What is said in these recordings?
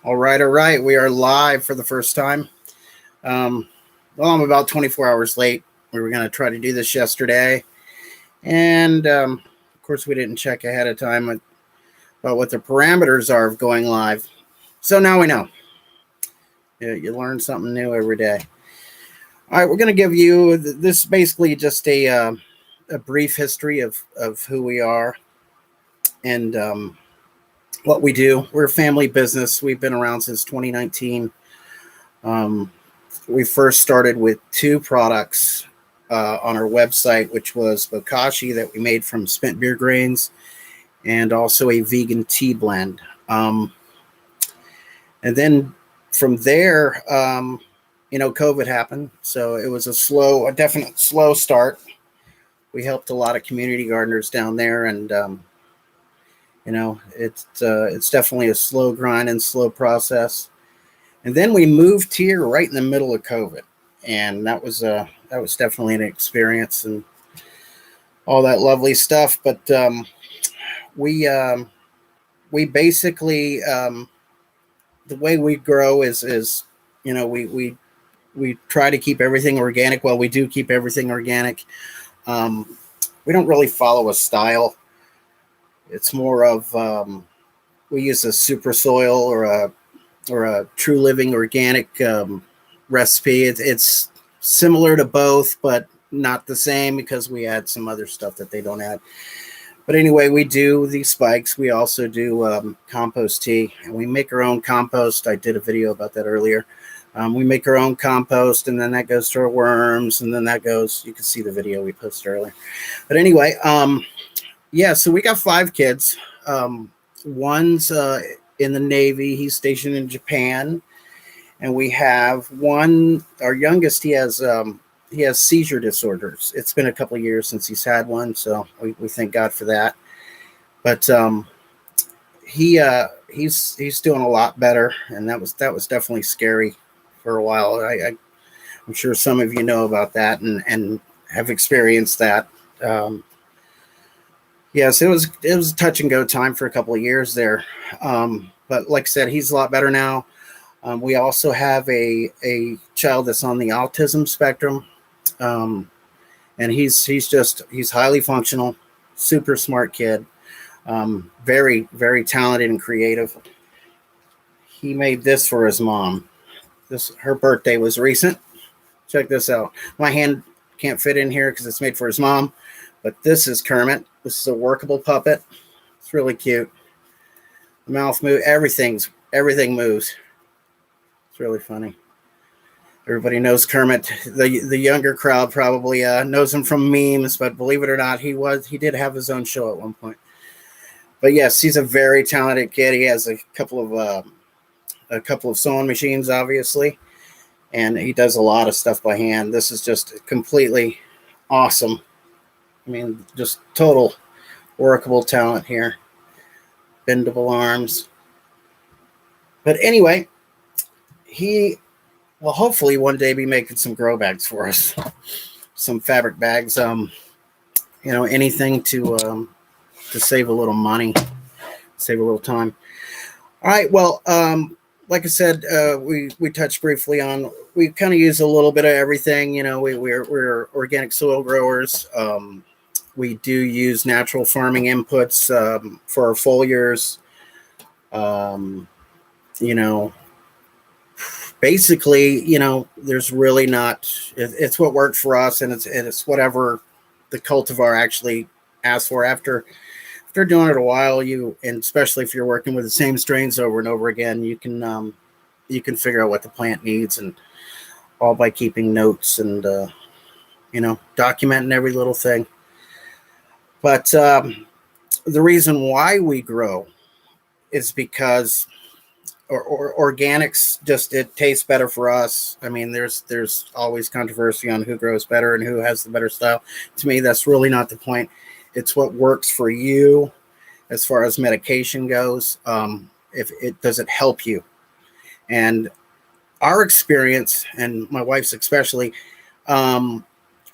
All right, all right. We are live for the first time. Um, well, I'm about 24 hours late. We were going to try to do this yesterday. And of course, we didn't check ahead of time about what the parameters are of going live. So now we know. You learn something new every day. All right, we're going to give you this basically just a brief history of who we are and what we do. We're a family business. We've been around since 2019. We first started with two products on our website, which was bokashi that we made from spent beer grains and also a vegan tea blend. And then from there, COVID happened. So it was a definite slow start. We helped a lot of community gardeners down there, and it's definitely a slow grind and slow process. And then we moved here right in the middle of COVID, and that was definitely an experience and all that lovely stuff. But we basically the way we grow is we try to keep everything organic. Well, we do keep everything organic. We don't really follow a style. It's more of we use a super soil or a true living organic recipe. It's similar to both, but not the same because we add some other stuff that they don't add. But anyway, we do these spikes. We also do compost tea, and we make our own compost. I did a video about that earlier. We make our own compost, and then that goes to our worms, and then that goes, you can see the video we posted earlier. But anyway, so we got 5 kids. One's in the Navy. He's stationed in Japan. And we have one, our youngest, he has seizure disorders. It's been a couple of years since he's had one, so we thank God for that. But he's doing a lot better, and that was definitely scary for a while. I'm sure some of you know about that and have experienced that. Yes, it was a touch and go time for a couple of years there. But like I said, he's a lot better now. We also have a child that's on the autism spectrum. And he's highly functional, super smart kid, very, very talented and creative. He made this for his mom. Her birthday was recent. Check this out. My hand can't fit in here because it's made for his mom, but this is Kermit. This is a workable puppet. It's really cute. The mouth moves. Everything moves. It's really funny. Everybody knows Kermit. The younger crowd probably knows him from memes, but believe it or not, he did have his own show at one point. But yes, he's a very talented kid. He has a couple of sewing machines, obviously, and he does a lot of stuff by hand. This is just completely awesome. I mean, just total workable talent here. Bendable arms. But anyway, he will hopefully one day be making some grow bags for us, some fabric bags, anything to save a little money, save a little time. All right. Well, like I said, we touched briefly on, we kind of use a little bit of everything. We're organic soil growers. We do use natural farming inputs for our foliars. Basically, there's really not, it's what worked for us, and it's whatever the cultivar actually asks for. After doing it a while, and especially if you're working with the same strains over and over again, you can figure out what the plant needs, and all by keeping notes and documenting every little thing. But the reason why we grow is because organics, just it tastes better for us. I mean, there's always controversy on who grows better and who has the better style. To me, that's really not the point. It's what works for you as far as medication goes. If it does it help you? And our experience, and my wife's especially, our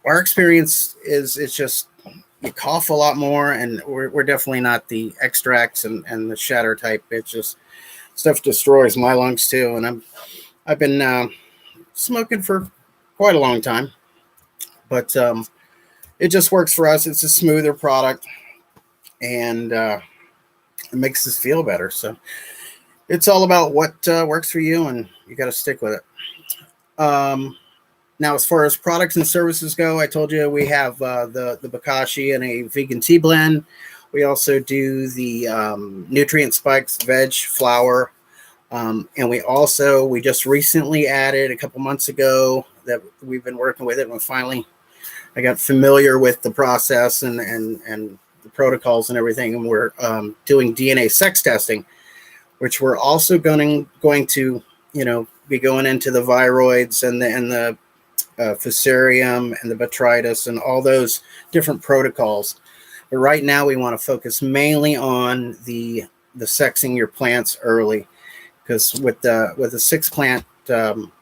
experience is it's just you cough a lot more, and we're definitely not the extracts and the shatter type. It's just Stuff destroys my lungs too, and I've been smoking for quite a long time, but it just works for us. It's a smoother product, and it makes us feel better. So it's all about what works for you, and you got to stick with it. Now, as far as products and services go, I told you we have the Bokashi and a vegan tea blend. We also do the nutrient spikes, veg, flour, and we just recently added a couple months ago that we've been working with it, and finally I got familiar with the process and the protocols and everything, and we're doing DNA sex testing, which we're also going to be going into the viroids and the fusarium and the botrytis and all those different protocols. But right now we want to focus mainly on the sexing your plants early, because with the 6 plant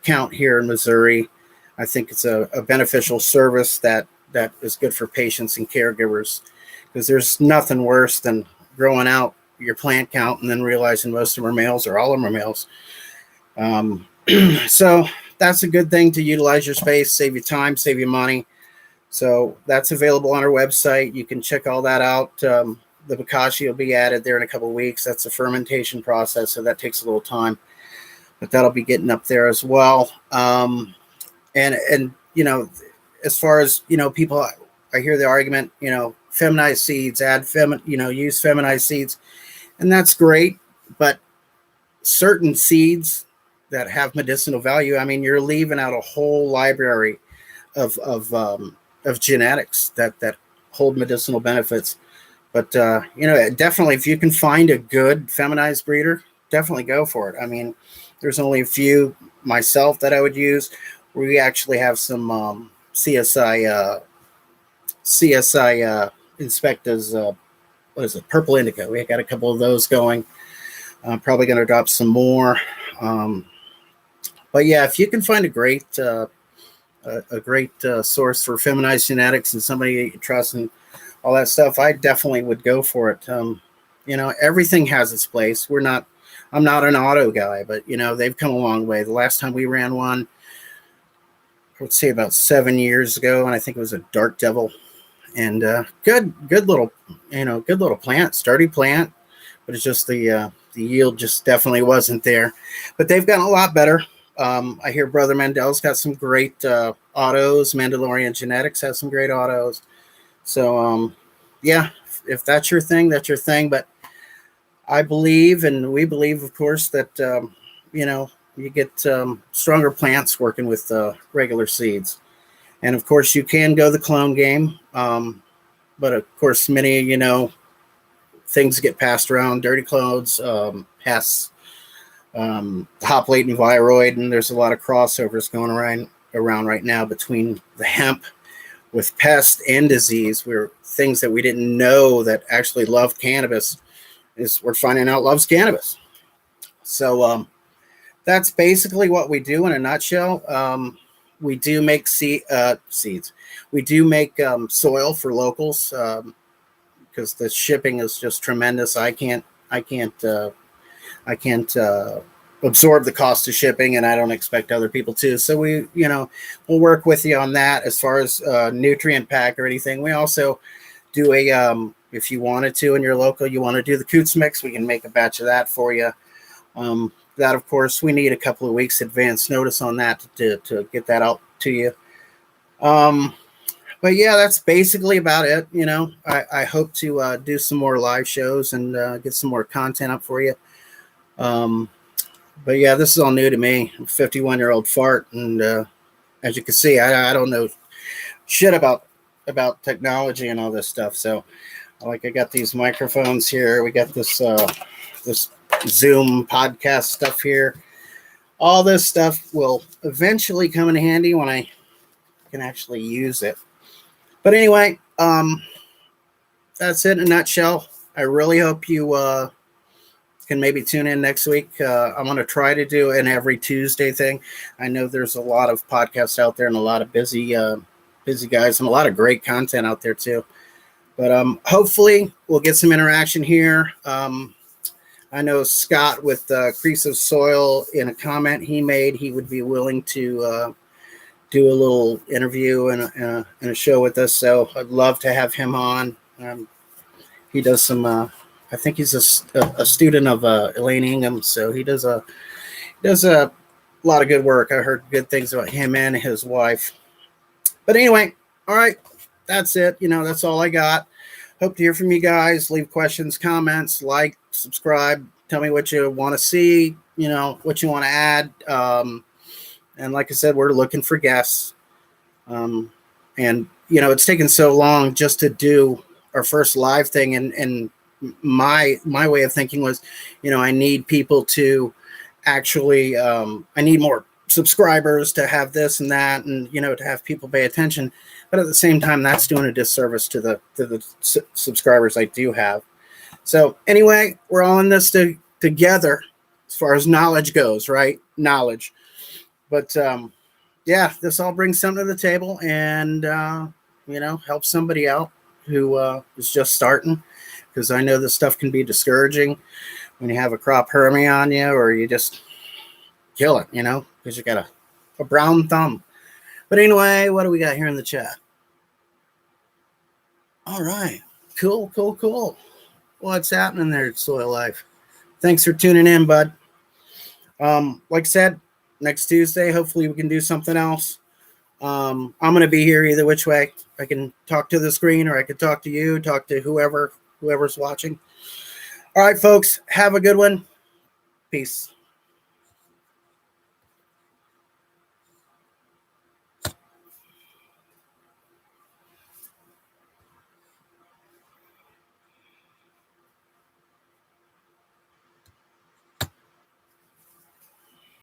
count here in Missouri, I think it's a beneficial service that is good for patients and caregivers, because there's nothing worse than growing out your plant count and then realizing most of them are males or all of them are males. So that's a good thing to utilize your space, save you time, save you money. So that's available on our website. You can check all that out. The Bokashi will be added there in a couple of weeks. That's a fermentation process, so that takes a little time, but that'll be getting up there as well. And as far as people, I hear the argument, feminized seeds, use feminized seeds, and that's great. But certain seeds that have medicinal value, I mean, you're leaving out a whole library of genetics that hold medicinal benefits. But definitely, if you can find a good feminized breeder, definitely go for it. I mean, there's only a few myself that I would use. We actually have some CSI inspectors. What is it? Purple indica. We got a couple of those going. Probably going to drop some more. But yeah, if you can find a great source for feminized genetics and somebody you trust and all that stuff, I definitely would go for it. Everything has its place. I'm not an auto guy, but they've come a long way. The last time we ran one, I would say about 7 years ago, and I think it was a Dark Devil, and good little plant, sturdy plant, but it's just the yield just definitely wasn't there. But they've gotten a lot better. I hear Brother Mandel's got some great autos. Mandalorian Genetics has some great autos. So, yeah, if that's your thing, that's your thing. But I believe, and we believe, of course, that, you get stronger plants working with regular seeds. And, of course, you can go the clone game. But, of course, many, things get passed around, dirty clones, pests, hoplite and viroid, and there's a lot of crossovers going around right now between the hemp with pest and disease, where things that we didn't know that actually loved cannabis we're finding out loves cannabis. So that's basically what we do in a nutshell. We do make seeds. We do make soil for locals, because the shipping is just tremendous. I can't absorb the cost of shipping, and I don't expect other people to. So we'll work with you on that as far as nutrient pack or anything. We also do if you wanted to, in your local, you want to do the Coots mix, we can make a batch of that for you. That, of course, we need a couple of weeks advance notice on that to get that out to you. But yeah, that's basically about it. I hope to do some more live shows and get some more content up for you. But yeah, this is all new to me. I'm a 51-year-old fart, and as you can see, I don't know shit about technology and all this stuff. So, I got these microphones here. We got this Zoom podcast stuff here. All this stuff will eventually come in handy when I can actually use it. But anyway, that's it in a nutshell. I really hope you can maybe tune in next week. I'm going to try to do an every Tuesday thing. I know there's a lot of podcasts out there and a lot of busy guys and a lot of great content out there too. But hopefully we'll get some interaction here. I I know Scott with Crease of Soil, in a comment he made, he would be willing to do a little interview and a show with us. So I'd love to have him on. He does some. I think he's a student of Elaine Ingham, so he does a lot of good work. I heard good things about him and his wife. But anyway, all right, that's it. That's all I got. Hope to hear from you guys. Leave questions, comments, like, subscribe. Tell me what you want to see. What you want to add. And like I said, we're looking for guests. And it's taken so long just to do our first live thing. And my way of thinking was, I need people to actually, I need more subscribers to have this and that, and to have people pay attention. But at the same time, that's doing a disservice to the subscribers I do have. So anyway, we're all in this together as far as knowledge goes, right? Knowledge. But yeah, this all brings something to the table, and help somebody out who is just starting, because I know this stuff can be discouraging when you have a crop hermia on you, or you just kill it, because you got a brown thumb. But anyway, what do we got here in the chat? All right. Cool. What's happening there, Soil Life? Thanks for tuning in, bud. Like I said, next Tuesday, hopefully we can do something else. I'm going to be here either which way. I can talk to the screen, or I could talk to you, talk to whoever's watching. All right, folks, have a good one. Peace.